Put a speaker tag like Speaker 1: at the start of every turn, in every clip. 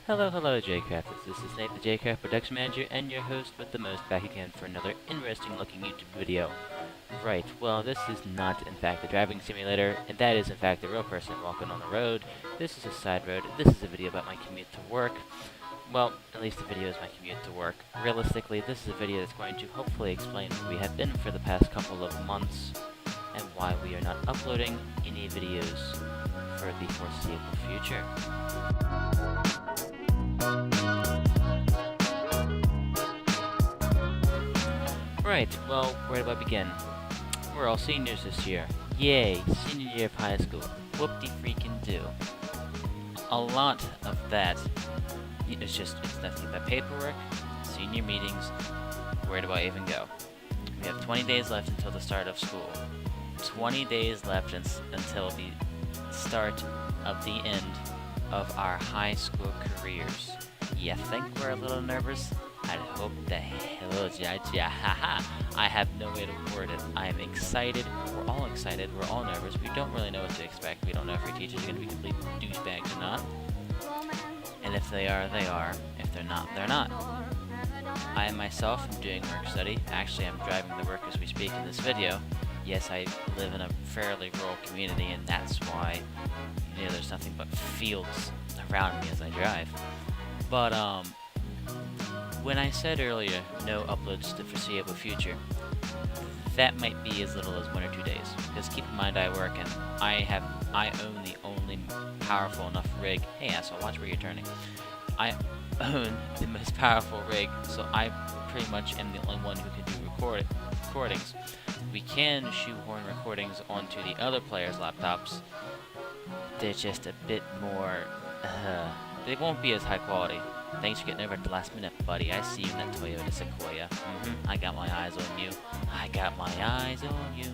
Speaker 1: Hello, JCrafters. This is Nate, the JCraft Production Manager, and your host with the most, back again for another interesting-looking YouTube video. Right, well, this is not, in fact, a driving simulator, and that is, in fact, a real person walking on the road. This is a side road. This is a video about my commute to work. Well, at least the video is my commute to work. Realistically, this is a video that's going to hopefully explain where we have been for the past couple of months, and why we are not uploading any videos for the foreseeable future. Right, well, where do I begin? We're all seniors this year. Yay, senior year of high school. Whoop-de-freaking-do. A lot of that, it's nothing but paperwork, senior meetings. Where do I even go? We have 20 days left until the start of school. 20 days left until the start of the end of our high school careers. You think we're a little nervous? I hope the hell I have no way to word it. I am excited. We're all excited. We're all nervous. We don't really know what to expect. We don't know if our teachers are going to be complete douchebags or not. And if they are, they are. If they're not, they're not. I myself am doing work study. Actually, I'm driving the work as we speak in this video. Yes, I live in a fairly rural community, and that's why, there's nothing but fields around me as I drive. But, when I said earlier, no uploads to the foreseeable future, that might be as little as 1 or 2 days. Because keep in mind I work and I own the only powerful enough rig. Hey asshole, watch where you're turning. I own the most powerful rig, so I pretty much am the only one who can do recordings. We can shoehorn recordings onto the other players' laptops. They're just a bit more, they won't be as high quality. Thanks for getting over at the last minute, buddy. I see you in that Toyota Sequoia. I got my eyes on you. I got my eyes on you.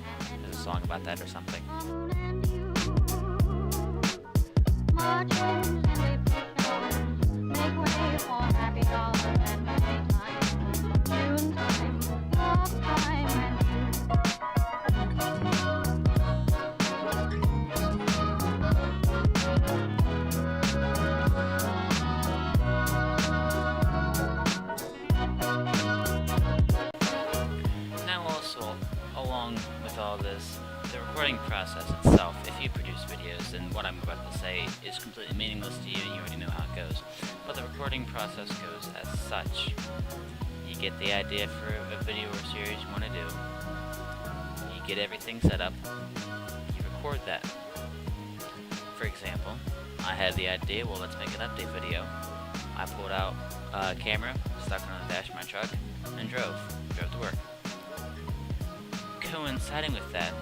Speaker 1: There's a song about that or something. Along with all this, the recording process itself, if you produce videos, then what I'm about to say is completely meaningless to you and you already know how it goes. But the recording process goes as such. You get the idea for a video or series you want to do. You get everything set up. You record that. For example, I had the idea, well, let's make an update video. I pulled out a camera, stuck it on the dash of my truck, and drove to work. Coinciding with that,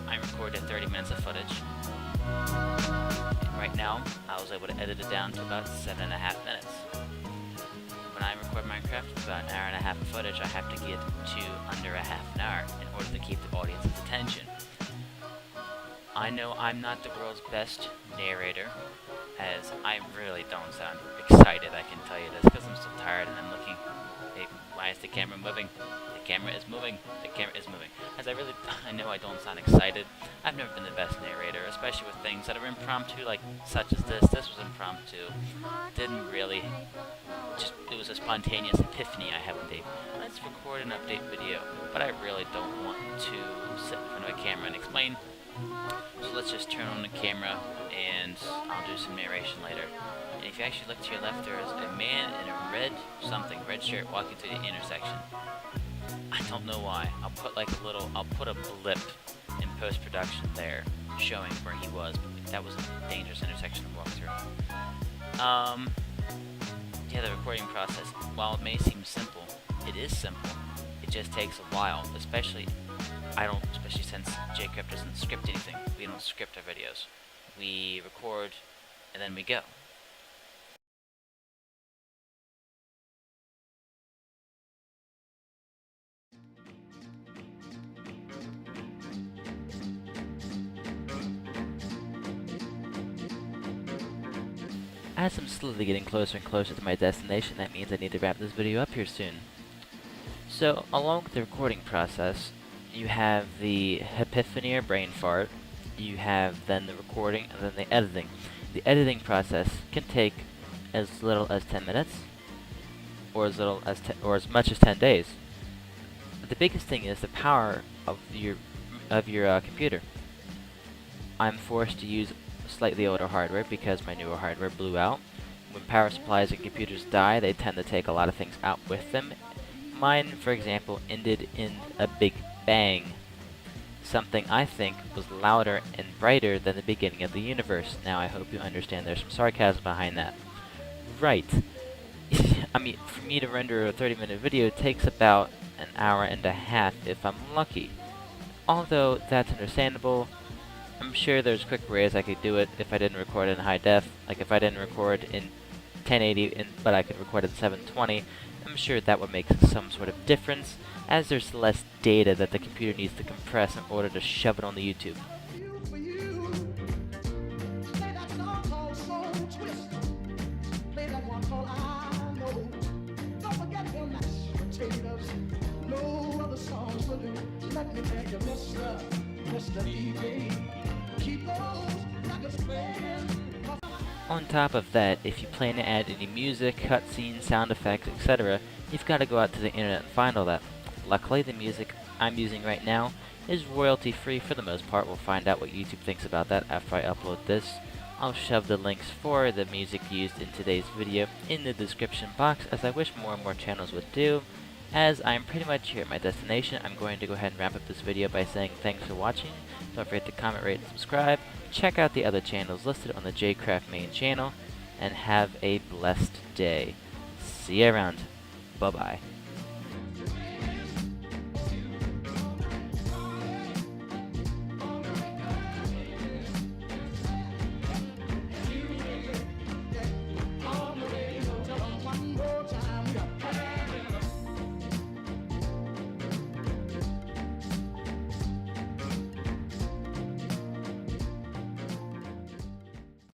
Speaker 1: I recorded 30 minutes of footage. And right now, I was able to edit it down to about 7.5 minutes. When I record Minecraft, it's about an hour and a half of footage. I have to get to under a half an hour in order to keep the audience's attention. I know I'm not the world's best narrator, as I really don't sound excited, I can tell you this, because I'm so tired and I'm looking. Hey, why is the camera moving? The camera is moving. The camera is moving. As I know I don't sound excited. I've never been the best narrator, especially with things that are impromptu, like such as this. This was impromptu. Didn't really, it was a spontaneous epiphany I had one day. Let's record an update video. But I really don't want to sit in front of a camera and explain. So let's just turn on the camera and I'll do some narration later. And if you actually look to your left, there is a man in a red shirt walking through the intersection. I don't know why. I'll put a blip in post-production there showing where he was. That was a dangerous intersection to walk through. Yeah, the recording process, while it may seem simple, it is simple. It just takes a while, especially since JCraft doesn't script anything. We don't script our videos. We record, and then we go. As I'm slowly getting closer and closer to my destination, that means I need to wrap this video up here soon. So, along with the recording process, you have the epiphany or brain fart, you have then the recording, and then the editing. The editing process can take as little as 10 minutes, or as much as 10 days. But the biggest thing is the power of your computer. I'm forced to use slightly older hardware because my newer hardware blew out. When power supplies and computers die, they tend to take a lot of things out with them. Mine, for example, ended in a big bang. Something I think was louder and brighter than the beginning of the universe. Now I hope you understand there's some sarcasm behind that. Right. I mean, for me to render a 30-minute video takes about an hour and a half if I'm lucky. Although that's understandable, I'm sure there's quick ways I could do it if I didn't record in high def. Like if I didn't record in 1080, but I could record in 720, I'm sure that would make some sort of difference, as there's less data that the computer needs to compress in order to shove it on the YouTube. On top of that, if you plan to add any music, cutscenes, sound effects, etc., you've got to go out to the internet and find all that. Luckily, the music I'm using right now is royalty-free for the most part. We'll find out what YouTube thinks about that after I upload this. I'll shove the links for the music used in today's video in the description box, as I wish more and more channels would do. As I'm pretty much here at my destination, I'm going to go ahead and wrap up this video by saying thanks for watching. Don't forget to comment, rate, and subscribe. Check out the other channels listed on the JCraft main channel, and have a blessed day. See you around. Bye-bye.